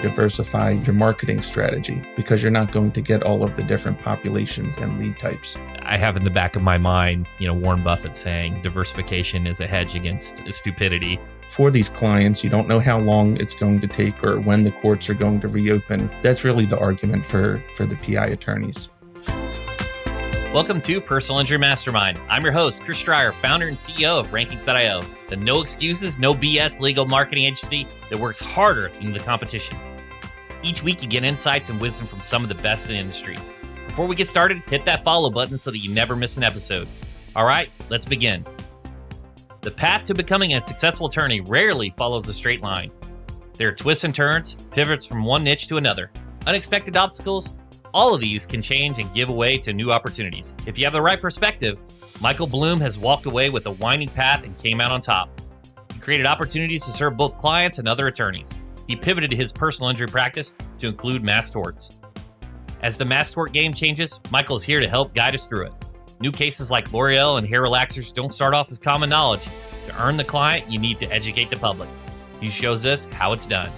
diversify your marketing strategy because you're not going to get all of the different populations and lead types. I have in the back of my mind, Warren Buffett saying diversification is a hedge against stupidity. For these clients, you don't know how long it's going to take or when the courts are going to reopen. That's really the argument for the PI attorneys. Welcome to Personal Injury Mastermind. I'm your host, Chris Stryer, founder and CEO of Rankings.io, the no excuses, no BS legal marketing agency that works harder than the competition. Each week, you get insights and wisdom from some of the best in the industry. Before we get started, hit that follow button so that you never miss an episode. All right, let's begin. The path to becoming a successful attorney rarely follows a straight line. There are twists and turns, pivots from one niche to another, unexpected obstacles. All of these can change and give way to new opportunities. If you have the right perspective, Michael Blom has walked away with a winding path and came out on top. He created opportunities to serve both clients and other attorneys. He pivoted his personal injury practice to include mass torts. As the mass tort game changes, Michael is here to help guide us through it. New cases like L'Oreal and hair relaxers don't start off as common knowledge. To earn the client, you need to educate the public. He shows us how it's done.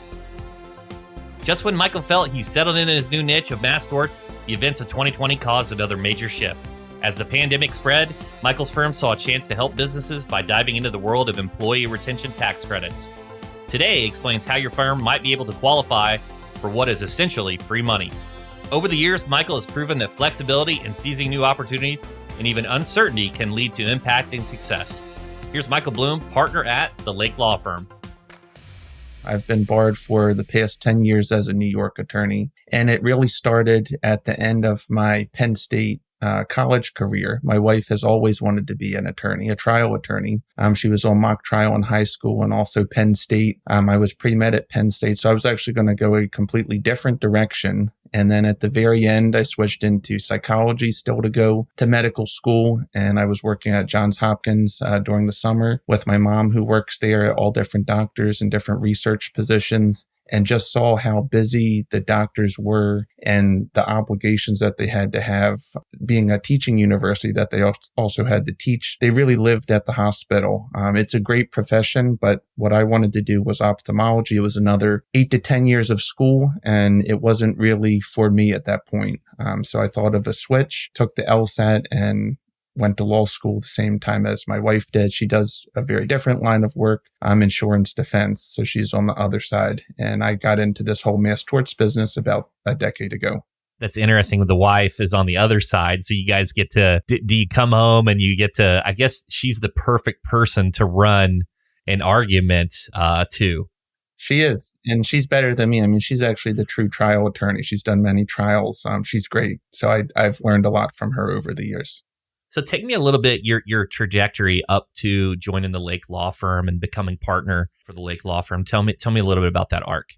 Just when Michael felt he settled in his new niche of mass torts, the events of 2020 caused another major shift. As the pandemic spread, Michael's firm saw a chance to help businesses by diving into the world of employee retention tax credits. Today explains how your firm might be able to qualify for what is essentially free money. Over the years, Michael has proven that flexibility and seizing new opportunities and even uncertainty can lead to impact and success. Here's Michael Blom, partner at the Lake Law Firm. I've been barred for the past 10 years as a New York attorney, and it really started at the end of my Penn State college career. My wife has always wanted to be an attorney, a trial attorney. She was on mock trial in high school and also Penn State. I was pre-med at Penn State, so I was actually going to go a completely different direction. And then at the very end, I switched into psychology, still to go to medical school. And I was working at Johns Hopkins during the summer with my mom, who works there, all different doctors and different research positions, and just saw how busy the doctors were and the obligations that they had to have. Being a teaching university that they also had to teach, they really lived at the hospital. It's a great profession, but what I wanted to do was ophthalmology. It was another 8 to 10 years of school, and it wasn't really for me at that point. So I thought of a switch, took the LSAT, and went to law school the same time as my wife did. She does a very different line of work. I'm insurance defense, so she's on the other side. And I got into this whole mass torts business about a decade ago. That's interesting. The wife is on the other side. So you guys get to, do you come home and you get to, I guess she's the perfect person to run an argument to. She is, and she's better than me. I mean, she's actually the true trial attorney. She's done many trials. She's great. So I've learned a lot from her over the years. So take me a little bit, your trajectory up to joining the Lake Law Firm and becoming partner for the Lake Law Firm. Tell me a little bit about that arc.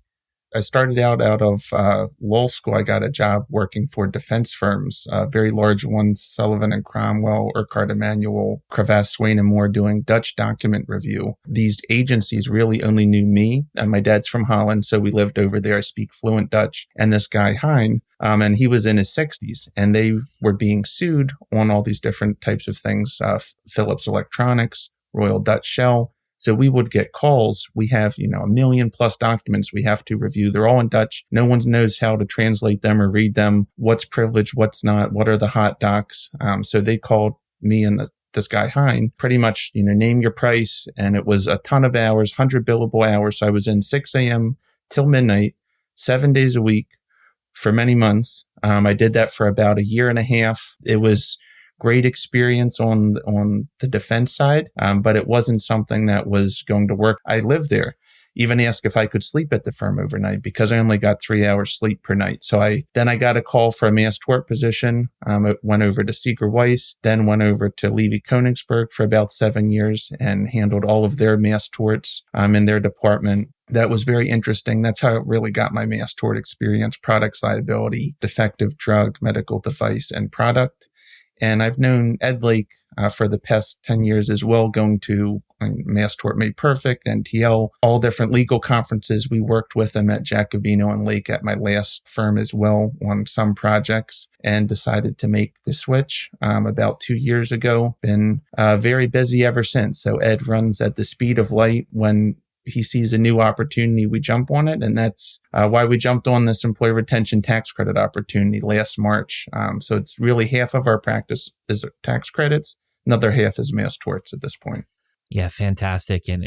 I started out of law school. I got a job working for defense firms, very large ones, Sullivan and Cromwell, Urquhart Emanuel, Cravath, Swain and Moore, doing Dutch document review. These agencies really only knew me, and my dad's from Holland, so we lived over there. I speak fluent Dutch. And this guy, Hein, and he was in his 60s, and they were being sued on all these different types of things, Philips Electronics, Royal Dutch Shell. So we would get calls. We have, 1 million plus documents we have to review. They're all in Dutch. No one knows how to translate them or read them. What's privileged, what's not, what are the hot docs? So they called me and this guy, Hein, pretty much, name your price. And it was a ton of hours, 100 billable hours. So I was in 6 a.m. till midnight, 7 days a week for many months. I did that for about a year and a half. It was great experience on the defense side, but it wasn't something that was going to work. I lived there. Even asked if I could sleep at the firm overnight because I only got 3 hours sleep per night. So I got a call for a mass tort position. It went over to Seeger Weiss, then went over to Levy Konigsberg for about 7 years and handled all of their mass torts in their department. That was very interesting. That's how it really got my mass tort experience: products liability, defective drug, medical device, and product. And I've known Ed Lake for the past 10 years as well, going to Mass Tort Made Perfect, NTL, all different legal conferences. We worked with him at Jacobino and Lake at my last firm as well on some projects, and decided to make the switch about 2 years ago. Been very busy ever since. So Ed runs at the speed of light when he sees a new opportunity, we jump on it. And that's why we jumped on this employee retention tax credit opportunity last March. So it's really half of our practice is tax credits. Another half is mass torts at this point. Yeah, fantastic. And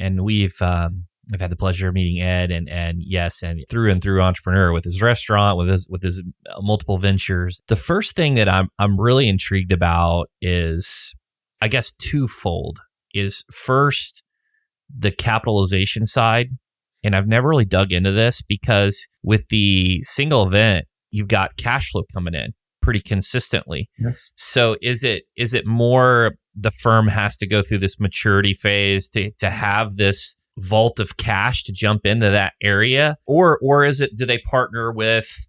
I've had the pleasure of meeting Ed and yes, and through entrepreneur with his restaurant, with his multiple ventures. The first thing that I'm really intrigued about is, I guess, twofold. Is first the capitalization side. And I've never really dug into this because with the single event, you've got cash flow coming in pretty consistently. Yes. So is it more the firm has to go through this maturity phase to have this vault of cash to jump into that area? Or is it, do they partner with,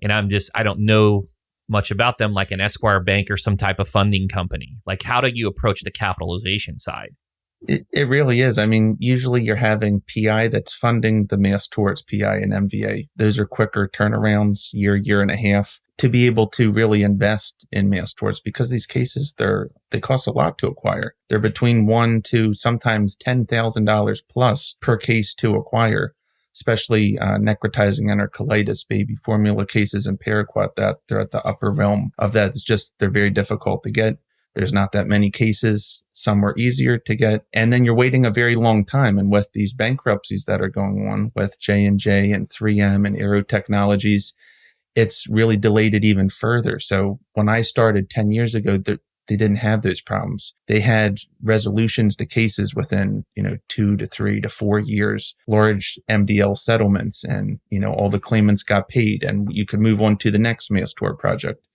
and I don't know much about them, like an Esquire Bank or some type of funding company? Like, how do you approach the capitalization side? It really is. I mean, usually you're having PI that's funding the mass torts, PI and MVA. Those are quicker turnarounds, year and a half, to be able to really invest in mass torts, because these cases, they cost a lot to acquire. They're between $1,000 to sometimes $10,000 plus per case to acquire, especially necrotizing enterocolitis, baby formula cases, and paraquat, that they're at the upper realm of that. It's just, they're very difficult to get. There's not that many cases. Some are easier to get. And then you're waiting a very long time. And with these bankruptcies that are going on with J&J and 3M and Aero Technologies, it's really delayed it even further. So when I started 10 years ago, they didn't have those problems. They had resolutions to cases within, 2 to 3 to 4 years, large MDL settlements, and, all the claimants got paid and you could move on to the next mass tort project.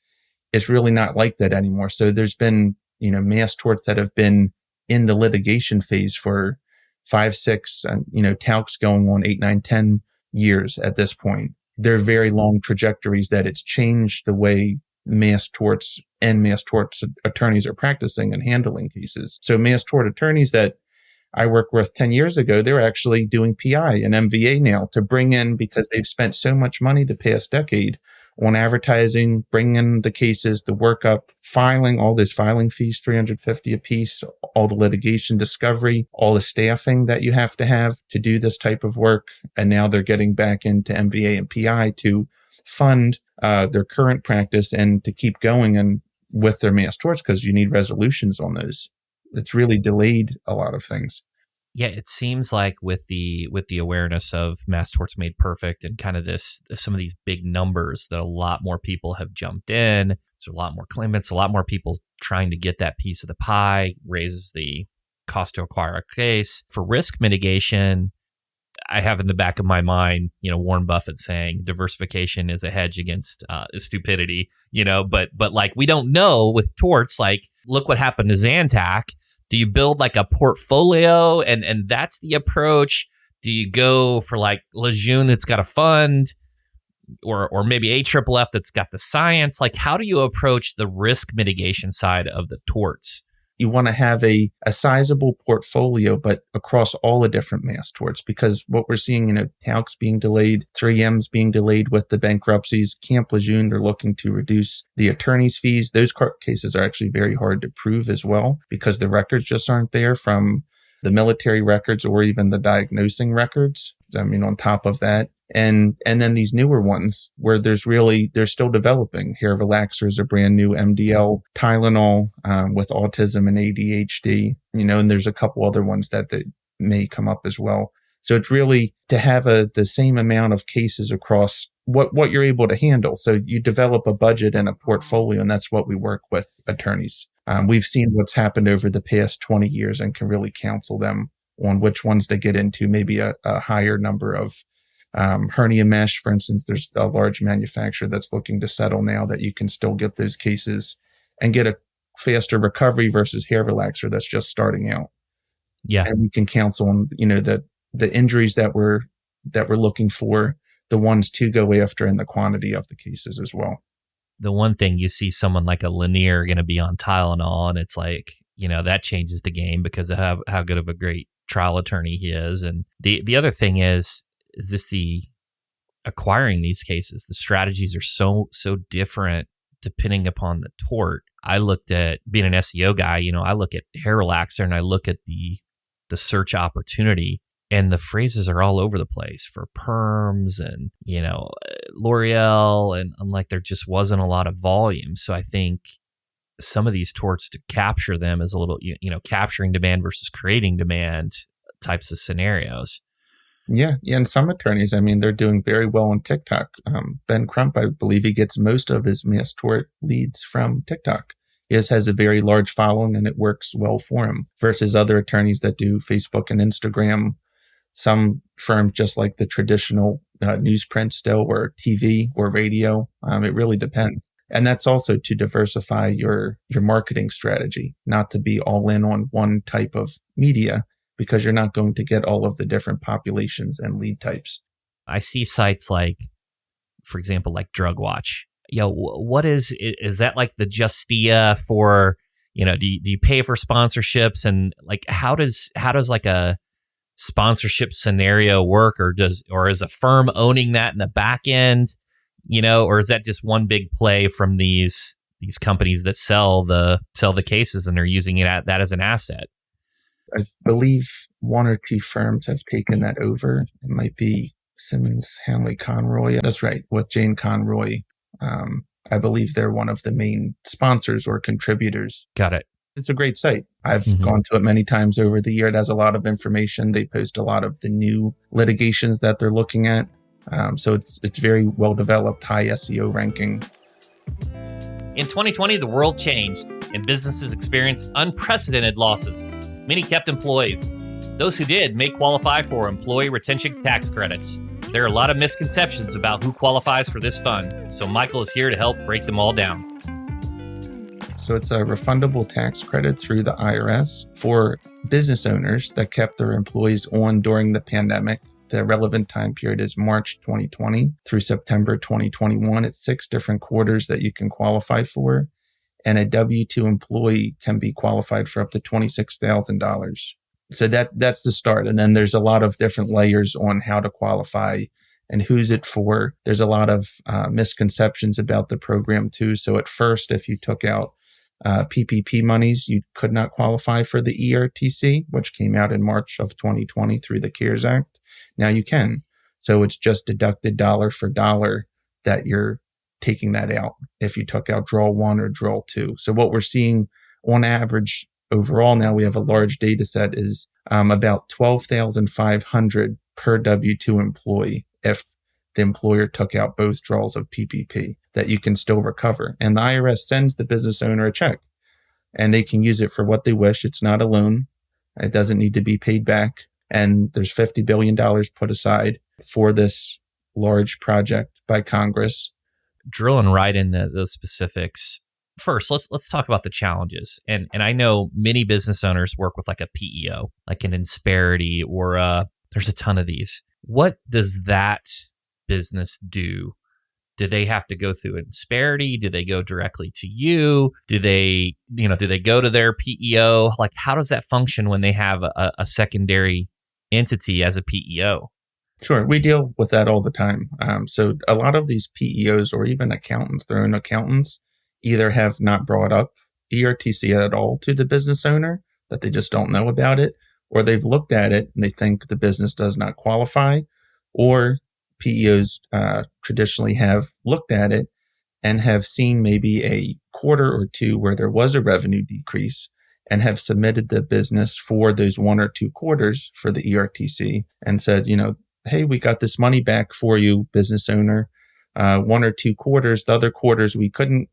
It's really not like that anymore. So there's been, mass torts that have been in the litigation phase for 5, 6, and, talcs going on 8, 9, 10 years at this point. They're very long trajectories that it's changed the way mass torts and mass torts attorneys are practicing and handling cases. So mass tort attorneys that I worked with 10 years ago, they're actually doing PI and MVA now to bring in, because they've spent so much money the past decade on advertising, bringing in the cases, the workup, filing, all those filing fees, $350 a piece, all the litigation discovery, all the staffing that you have to do this type of work. And now they're getting back into MVA and PI to fund their current practice and to keep going and with their mass torts, because you need resolutions on those. It's really delayed a lot of things. Yeah, it seems like with the awareness of mass torts made perfect and kind of some of these big numbers, that a lot more people have jumped in. There's a lot more claimants, a lot more people trying to get that piece of the pie, raises the cost to acquire a case. For risk mitigation, I have in the back of my mind, Warren Buffett saying diversification is a hedge against stupidity, but like, we don't know with torts, like, look what happened to Zantac. Do you build like a portfolio and that's the approach? Do you go for like Lejeune that's got a fund, or maybe AFFF that's got the science? Like, how do you approach the risk mitigation side of the torts? You want to have a sizable portfolio, but across all the different mass torts, because what we're seeing, talcs being delayed, 3M's being delayed with the bankruptcies, Camp Lejeune, they're looking to reduce the attorney's fees. Those cases are actually very hard to prove as well, because the records just aren't there from the military records or even the diagnosing records. On top of that. And then these newer ones where they're still developing. Hair relaxers, a brand new MDL, Tylenol with autism and ADHD, and there's a couple other ones that may come up as well. So it's really to have the same amount of cases across what you're able to handle. So you develop a budget and a portfolio, and that's what we work with attorneys. We've seen what's happened over the past 20 years and can really counsel them on which ones to get into, maybe a higher number of hernia mesh. For instance, there's a large manufacturer that's looking to settle now that you can still get those cases and get a faster recovery versus hair relaxer that's just starting out. Yeah. And we can counsel on, the injuries that we're looking for, the ones to go after, and the quantity of the cases as well. The one thing you see someone like a Lanier going to be on Tylenol, and it's like, that changes the game because of how good of a great trial attorney he is. And the other thing is just the acquiring these cases. The strategies are so different depending upon the tort. I looked at, being an SEO guy, I look at hair relaxer and I look at the search opportunity. And the phrases are all over the place for perms and, L'Oreal, and like there just wasn't a lot of volume. So I think some of these torts to capture them is a little, capturing demand versus creating demand types of scenarios. Yeah. And some attorneys, I mean, they're doing very well on TikTok. Ben Crump, I believe he gets most of his mass tort leads from TikTok. He has a very large following and it works well for him versus other attorneys that do Facebook and Instagram. Some firms just like the traditional newsprint still, or TV or radio. It really depends. And that's also to diversify your marketing strategy, not to be all in on one type of media, because you're not going to get all of the different populations and lead types. I see sites like, for example, like Drug Watch. What is that like the Justia for, do you pay for sponsorships, and like how does like a sponsorship scenario work, or is a firm owning that in the back end, or is that just one big play from these companies that sell the cases and they're using that as an asset? I believe one or two firms have taken that over. It might be Simmons, Hanley, Conroy. That's right, with Jane Conroy. I believe they're one of the main sponsors or contributors. Got it. It's a great site. I've gone to it many times over the year. It has a lot of information. They post a lot of the new litigations that they're looking at. So it's very well developed, high SEO ranking. In 2020, the world changed and businesses experienced unprecedented losses. Many kept employees. Those who did may qualify for employee retention tax credits. There are a lot of misconceptions about who qualifies for this fund, so Michael is here to help break them all down. So it's a refundable tax credit through the IRS for business owners that kept their employees on during the pandemic. The relevant time period is March 2020 through September 2021. It's 6 different quarters that you can qualify for. And a W-2 employee can be qualified for up to $26,000. So that's the start. And then there's a lot of different layers on how to qualify and who's it for. There's a lot of misconceptions about the program too. So at first, if you took out PPP monies, you could not qualify for the ERTC, which came out in March of 2020 through the CARES Act. Now you can. So it's just deducted dollar for dollar that you're taking that out if you took out draw 1 or draw 2. So what we're seeing on average overall now, we have a large data set, is about $12,500 per W-2 employee if the employer took out both draws of PPP that you can still recover. And the IRS sends the business owner a check and they can use it for what they wish. It's not a loan. It doesn't need to be paid back. And there's $50 billion put aside for this large project by Congress. Drilling right into those specifics. First, let's talk about the challenges. And I know many business owners work with like a PEO, like an Insperity, or there's a ton of these. What does that business do? Do they have to go through Insperity? Do they go directly to you? Do they go to their PEO? Like, how does that function when they have a secondary entity as a PEO? Sure. We deal with that all the time. So a lot of these PEOs or even accountants, their own accountants, either have not brought up ERTC at all to the business owner, that they just don't know about it, or they've looked at it and they think the business does not qualify, or PEOs traditionally have looked at it and have seen maybe a quarter or two where there was a revenue decrease and have submitted the business for those 1 or 2 quarters for the ERTC and said, hey, we got this money back for you, business owner. 1 or 2 quarters, the other quarters we couldn't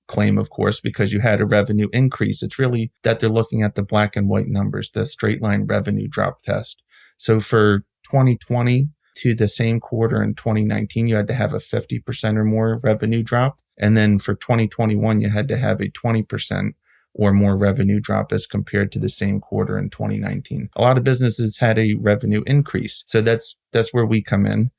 claim, of course, because you had a revenue increase. It's really that they're looking at the black and white numbers, the straight line revenue drop test. So for 2020 to the same quarter in 2019, you had to have a 50% or more revenue drop. And then for 2021, you had to have a 20% or more revenue drop as compared to the same quarter in 2019. A lot of businesses had a revenue increase. So that's where we come in.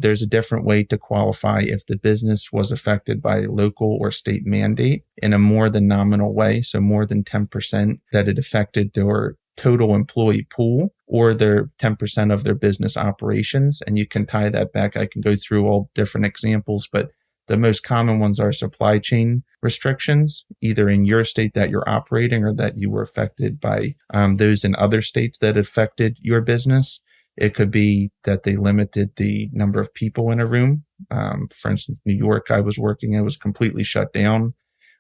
There's a different way to qualify if the business was affected by a local or state mandate in a more than nominal way. So more than 10% that it affected their total employee pool or their 10% of their business operations. And you can tie that back. I can go through all different examples, but the most common ones are supply chain restrictions, either in your state that you're operating or that you were affected by those in other states that affected your business. It could be that they limited the number of people in a room. For instance, New York, I was working, it was completely shut down,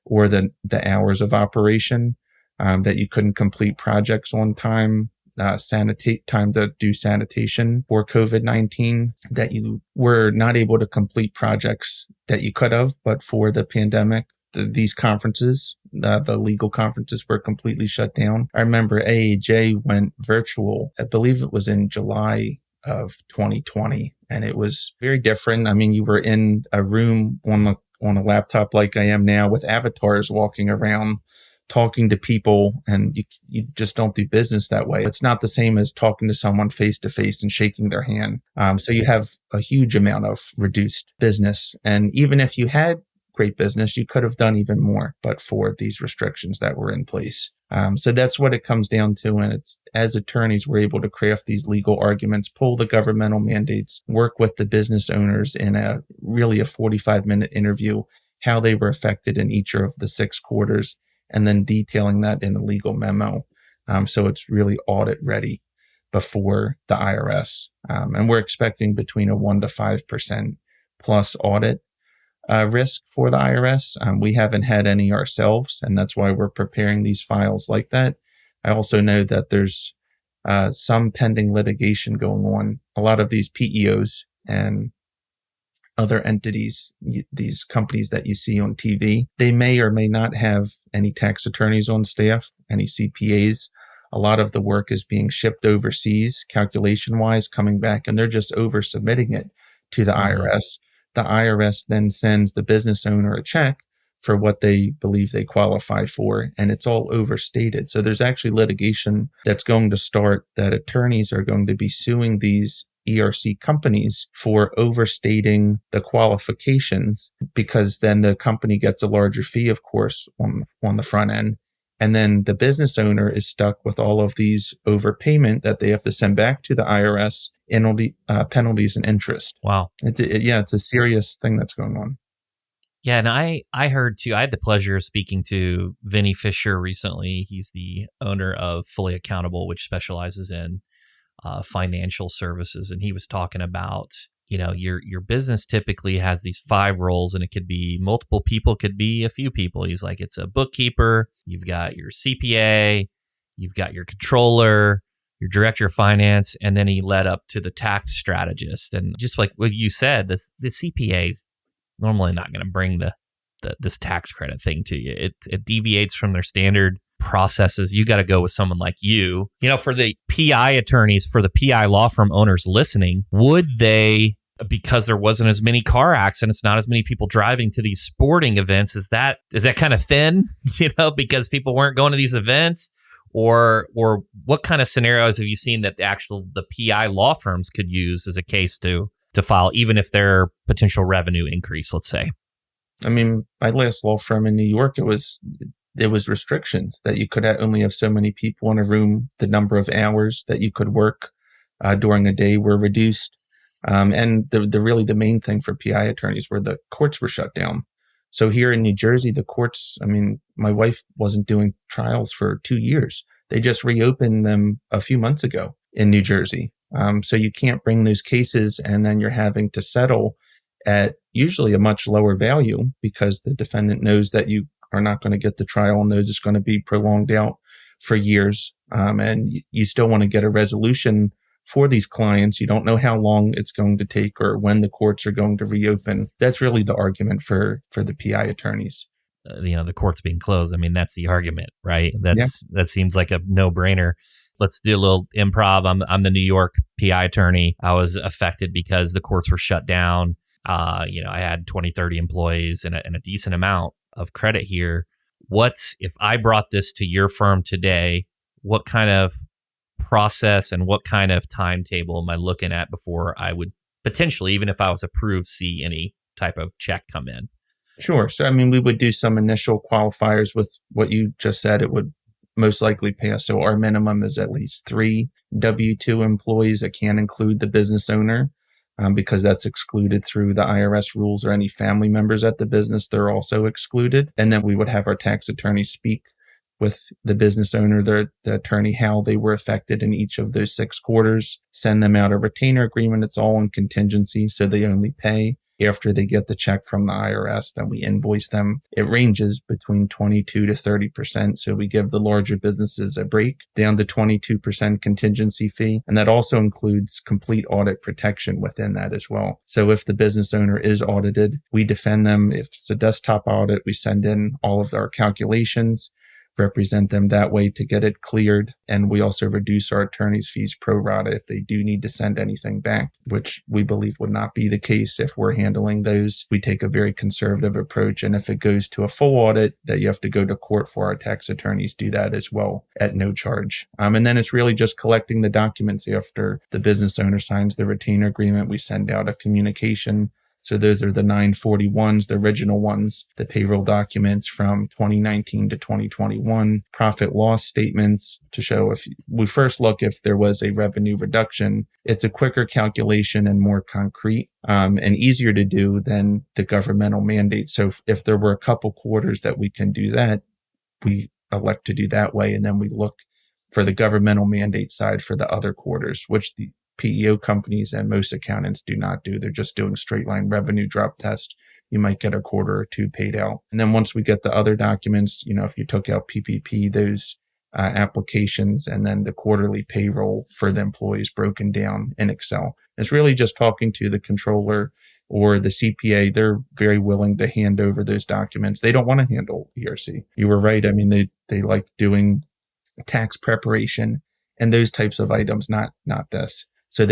or the hours of operation, that you couldn't complete projects on time, sanitate time to do sanitation for COVID-19, that you were not able to complete projects that you could have, but for the pandemic, these conferences, the legal conferences were completely shut down. I remember AAJ went virtual. I believe it was in July of 2020, and it was very different. I mean, you were in a room on a laptop like I am now with avatars walking around talking to people, and you just don't do business that way. It's not the same as talking to someone face to face and shaking their hand. So you have a huge amount of reduced business. And even if you had great business, you could have done even more, but for these restrictions that were in place. So that's what it comes down to. And it's, as attorneys, we're able to craft these legal arguments, pull the governmental mandates, work with the business owners in a 45-minute interview, how they were affected in each of the 6 quarters, and then detailing that in a legal memo. So it's really audit ready before the IRS. And we're expecting between a 1% to 5% plus audit risk for the IRS. We haven't had any ourselves, and that's why we're preparing these files like that. I also know that there's some pending litigation going on. A lot of these PEOs and other entities, these companies that you see on TV, they may or may not have any tax attorneys on staff, any CPAs. A lot of the work is being shipped overseas, calculation-wise, coming back, and they're just over submitting it to the IRS. The IRS then sends the business owner a check for what they believe they qualify for, and it's all overstated. So there's actually litigation that's going to start, that attorneys are going to be suing these ERC companies for overstating the qualifications, because then the company gets a larger fee, of course, on the front end. And then the business owner is stuck with all of these overpayment that they have to send back to the IRS, penalties and interest. Wow. It's a serious thing that's going on. Yeah, and I heard too, I had the pleasure of speaking to Vinny Fisher recently. He's the owner of Fully Accountable, which specializes in financial services. And he was talking about, your business typically has these 5 roles, and it could be multiple people, could be a few people. He's like, it's a bookkeeper, you've got your CPA, you've got your controller, your director of finance, and then he led up to the tax strategist. And just like what you said, the CPA is normally not going to bring this tax credit thing to you. It deviates from their standard processes. You got to go with someone like you. For the PI attorneys, for the PI law firm owners listening, would they, because there wasn't as many car accidents, not as many people driving to these sporting events, is that kind of thin, because people weren't going to these events? Or what kind of scenarios have you seen that the PI law firms could use as a case to file, even if their potential revenue increase, let's say? I mean, my last law firm in New York, it was restrictions that you could only have so many people in a room. The number of hours that you could work during a day were reduced. And the main thing for PI attorneys were the courts were shut down. So here in New Jersey, the courts, I mean, my wife wasn't doing trials for 2 years. They just reopened them a few months ago in New Jersey. So you can't bring those cases, and then you're having to settle at usually a much lower value, because the defendant knows that you are not going to get the trial and knows it's going to be prolonged out for years. And you still want to get a resolution for these clients. You don't know how long it's going to take or when the courts are going to reopen. That's really the argument for the PI attorneys. The courts being closed. I mean, that's the argument, right? That seems like a no-brainer. Let's do a little improv. I'm the New York PI attorney. I was affected because the courts were shut down. I had 20, 30 employees and a decent amount of credit here. If I brought this to your firm today, what kind of process and what kind of timetable am I looking at before I would potentially, even if I was approved, see any type of check come in? Sure. So, I mean, we would do some initial qualifiers with what you just said. It would most likely pass. So our minimum is at least 3 W-2 employees. It can't include the business owner, because that's excluded through the IRS rules, or any family members at the business, they're also excluded. And then we would have our tax attorney speak with the business owner, the attorney, how they were affected in each of those 6 quarters, send them out a retainer agreement. It's all on contingency, so they only pay after they get the check from the IRS. Then we invoice them. It ranges between 22 to 30%. So we give the larger businesses a break down to 22% contingency fee. And that also includes complete audit protection within that as well. So if the business owner is audited, we defend them. If it's a desktop audit, we send in all of our calculations, represent them that way to get it cleared. And we also reduce our attorney's fees pro rata if they do need to send anything back, which we believe would not be the case if we're handling those. We take a very conservative approach. And if it goes to a full audit that you have to go to court for, our tax attorneys do that as well at no charge. And then it's really just collecting the documents after the business owner signs the retainer agreement. We send out a communication. So those are the 941s, the original ones, the payroll documents from 2019 to 2021, profit loss statements to show if we first look if there was a revenue reduction. It's a quicker calculation and more concrete and easier to do than the governmental mandate. So if there were a couple quarters that we can do that, we elect to do that way. And then we look for the governmental mandate side for the other quarters, which the PEO companies and most accountants do not do. They're just doing straight line revenue drop test. You might get a quarter or two paid out. And then once we get the other documents, if you took out PPP, those applications, and then the quarterly payroll for the employees broken down in Excel. It's really just talking to the controller or the CPA. They're very willing to hand over those documents. They don't want to handle ERC. You were right. I mean, they like doing tax preparation and those types of items, not this. So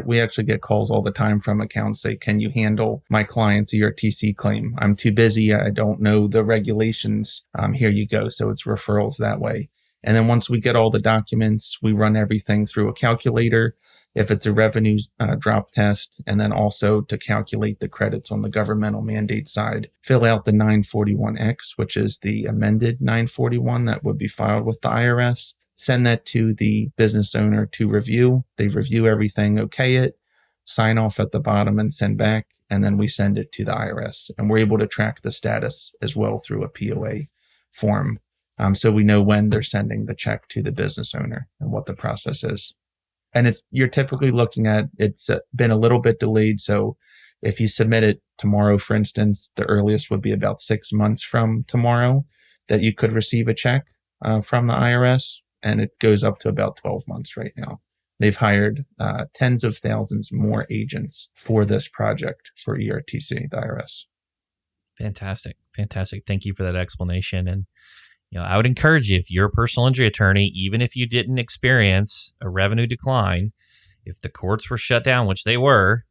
we actually get calls all the time from accounts say, can you handle my client's ERTC claim? I'm too busy. I don't know the regulations. Here you go. So it's referrals that way. And then once we get all the documents, we run everything through a calculator. If it's a revenue drop test, and then also to calculate the credits on the governmental mandate side, fill out the 941X, which is the amended 941 that would be filed with the IRS. Send that to the business owner to review. They review everything, okay it, sign off at the bottom and send back. And then we send it to the IRS. And we're able to track the status as well through a POA form. So we know when they're sending the check to the business owner and what the process is. And you're typically looking at, it's been a little bit delayed. So if you submit it tomorrow, for instance, the earliest would be about 6 months from tomorrow that you could receive a check from the IRS. And it goes up to about 12 months right now. They've hired tens of thousands more agents for this project for ERTC, the IRS. Fantastic. Thank you for that explanation. And I would encourage you, if you're a personal injury attorney, even if you didn't experience a revenue decline, if the courts were shut down, which they were,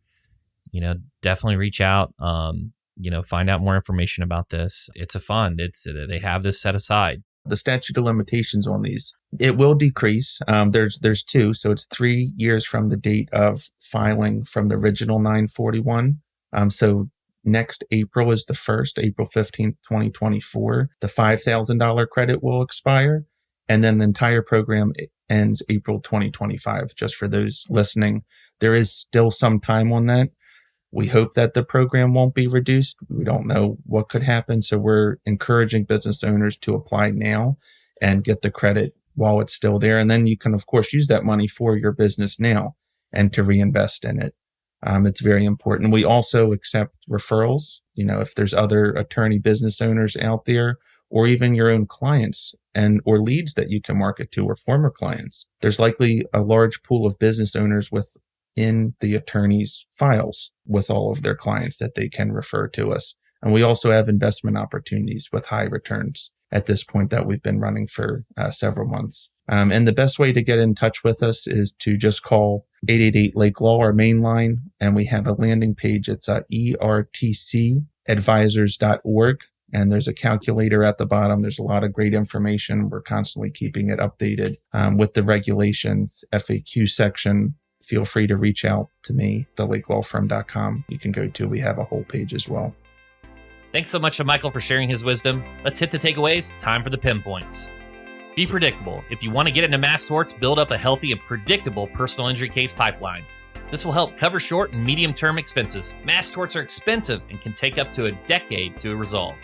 definitely reach out. Find out more information about this. It's a fund. They have this set aside. The statute of limitations on these, it will decrease. There's 2. So it's 3 years from the date of filing from the original 941. So next April is the first, April 15th, 2024. The $5,000 credit will expire. And then the entire program ends April 2025. Just for those listening, there is still some time on that. We hope that the program won't be reduced. We don't know what could happen. So we're encouraging business owners to apply now and get the credit while it's still there. And then you can, of course, use that money for your business now and to reinvest in it. It's very important. We also accept referrals. If there's other attorney business owners out there, or even your own clients or leads that you can market to, or former clients, there's likely a large pool of business owners in the attorney's files with all of their clients that they can refer to us. And we also have investment opportunities with high returns at this point that we've been running for several months. And the best way to get in touch with us is to just call 888-LAKE-LAW, our main line. And we have a landing page. It's ertcadvisors.org. And there's a calculator at the bottom. There's a lot of great information. We're constantly keeping it updated with the regulations, FAQ section. Feel free to reach out to me, thelakelawfirm.com. You can go to, we have a whole page as well. Thanks so much to Michael for sharing his wisdom. Let's hit the takeaways. Time for the pinpoints. Be predictable. If you want to get into mass torts, build up a healthy and predictable personal injury case pipeline. This will help cover short and medium-term expenses. Mass torts are expensive and can take up to a decade to resolve.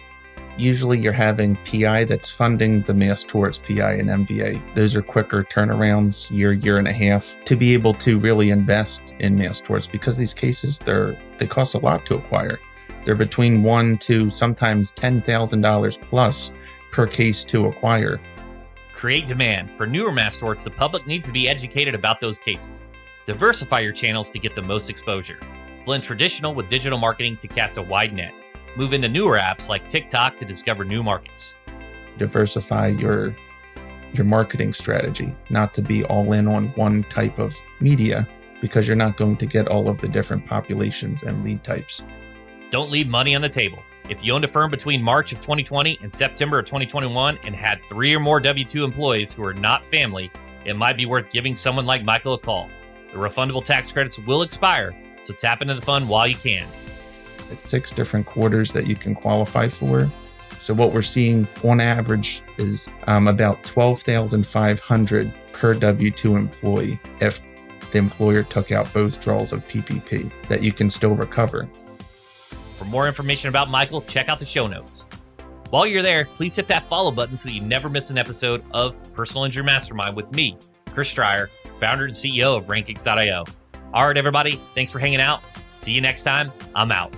Usually you're having PI that's funding the mass torts, PI and MVA. Those are quicker turnarounds, year and a half, to be able to really invest in mass torts, because these cases, they cost a lot to acquire. They're between $1,000 to sometimes $10,000 plus per case to acquire. Create demand. For newer mass torts, the public needs to be educated about those cases. Diversify your channels to get the most exposure. Blend traditional with digital marketing to cast a wide net. Move into newer apps like TikTok to discover new markets. Diversify your marketing strategy, not to be all in on one type of media, because you're not going to get all of the different populations and lead types. Don't leave money on the table. If you owned a firm between March of 2020 and September of 2021 and had 3 or more W-2 employees who are not family, it might be worth giving someone like Michael a call. The refundable tax credits will expire, so tap into the fund while you can. It's 6 different quarters that you can qualify for. So what we're seeing on average is about $12,500 per W-2 employee if the employer took out both draws of PPP that you can still recover. For more information about Michael, check out the show notes. While you're there, please hit that follow button so that you never miss an episode of Personal Injury Mastermind with me, Chris Stryer, founder and CEO of Rankings.io. All right, everybody, thanks for hanging out. See you next time. I'm out.